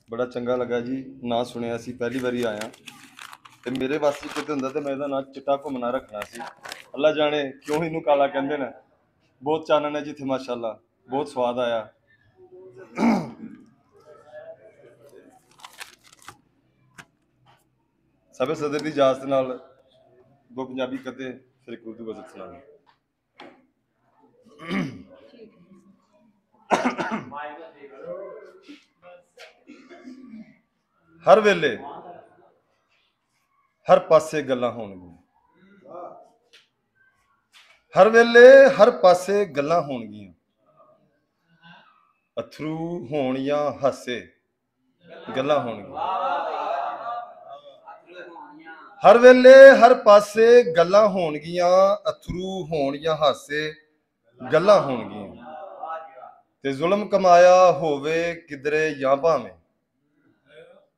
बड़ा चंगा लगा जी, ना सुनिया सी, पहली बारी आया ते मेरे बस किते हुंदा ते मैं इहदा नाम चिट्टा घुमना रखना सी। अल्लाह जाने क्यों इनू काला कहंदे ने। बहुत चानन है जी इत्थे माशाअल्लाह, बहुत स्वाद आया। सबे सदर दी इजाजत नाल दो पंजाबी कते फिर एक उर्दू गजल सुनाना। हर वेले हर पासे गल्लां होणगियां, हर वेले हर पासे गल्लां होणगियां, अथरू होण या हासे गल्लां होणगियां। हर वेले हर पासे गल्लां होणगियां, अथरू होण या हासे गल्लां होणगियां। ते जुल्म कमाया होवे किधरे या भावें,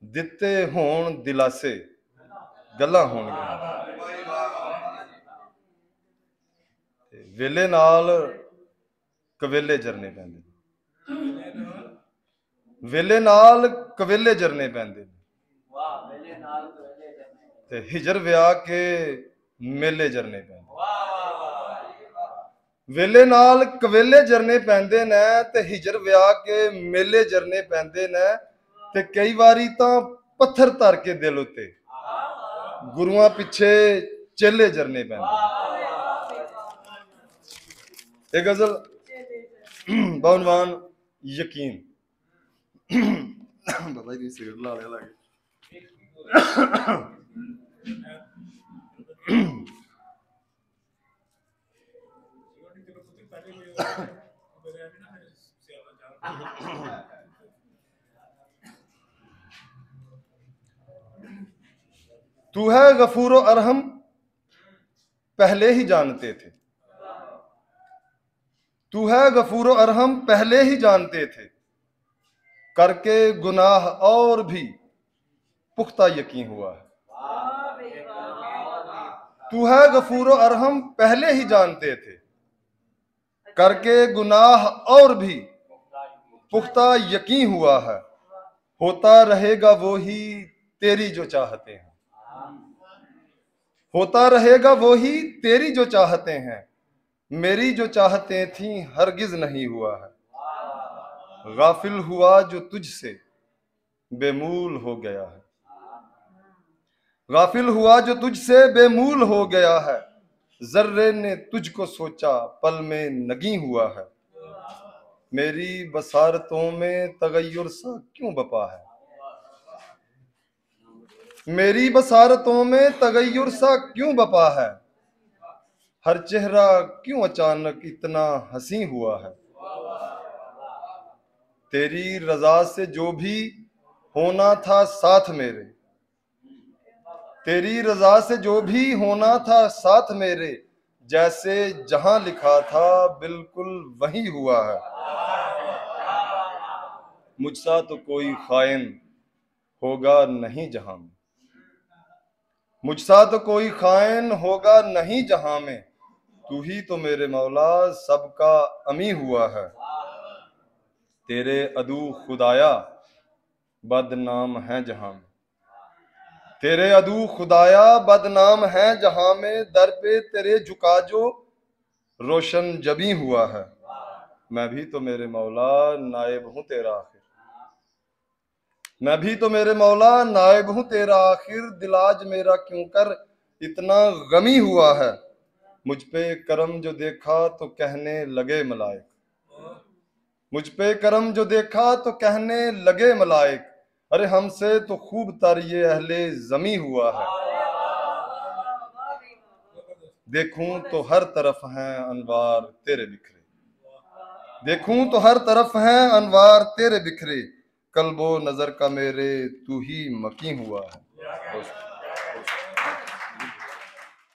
दिते होण दिलासे गल्लां होणगियां। वेले नाल कवेले जरने पैंदे, वेले नाल कवेले जरने पैंदे ते हिजर विआह के मेले जरने पैंदे। वेले नाल कवेले जरने पैंदे ने ते हिजर विआह के मेले जरने पैंदे ने ते कई वारी तां पत्थर धर के दिल उत्ते गुरुआं पिछे चेले जरने पैंदे। ये गजल बहुनवान यकीन। बाबा जी सिगरेट ला लिया लागे। तू है गफूरो अरहम पहले ही जानते थे, तू है गफूरो अरहम पहले ही जानते थे, करके गुनाह और भी पुख्ता यकीन हुआ है। तू है गफूरो अरहम पहले ही जानते थे, करके गुनाह और भी पुख्ता यकीन हुआ है। होता रहेगा वो ही तेरी जो चाहते हैं, होता रहेगा वो ही तेरी जो चाहते हैं, मेरी जो चाहते थी हरगिज नहीं हुआ है। गाफिल हुआ जो तुझसे बेमूल हो गया है, गाफिल हुआ जो तुझसे बेमूल हो गया है, जर्रे ने तुझको सोचा पल में नगी हुआ है। मेरी बसारतों में तगय्युर सा क्यों बपा है, मेरी बसारतों में तगय्युर सा क्यों बपा है, हर चेहरा क्यों अचानक इतना हंसी हुआ है। तेरी रजा से जो भी होना था साथ मेरे, तेरी रजा से जो भी होना था साथ मेरे, जैसे जहां लिखा था बिल्कुल वही हुआ है। मुझसा तो कोई खाइन होगा नहीं जहां में, मुझसा तो कोई खाइन होगा नहीं जहां में, तू ही तो मेरे मौला सबका अमी हुआ है। तेरे अदू खुदाया बदनाम है जहां में, तेरे अदू खुदाया बदनाम है जहां में, दर पे तेरे झुका जो रोशन जबी हुआ है। मैं भी तो मेरे मौला नायब हूं तेरा आखिर, मैं भी तो मेरे मौला नायब हूं तेरा आखिर, दिलाज मेरा क्यों कर इतना गमी हुआ है। मुझ पे करम जो देखा तो कहने लगे मलाइक, मुझ पे करम जो देखा तो कहने लगे मलाइक, अरे हमसे तो खूब तर ये अहले जमी हुआ है। देखूं तो हर तरफ हैं अनवार तेरे बिखरे, देखूं तो हर तरफ हैं अनवार तेरे बिखरे, कल्बो नजर का मेरे तू ही मकी हुआ है।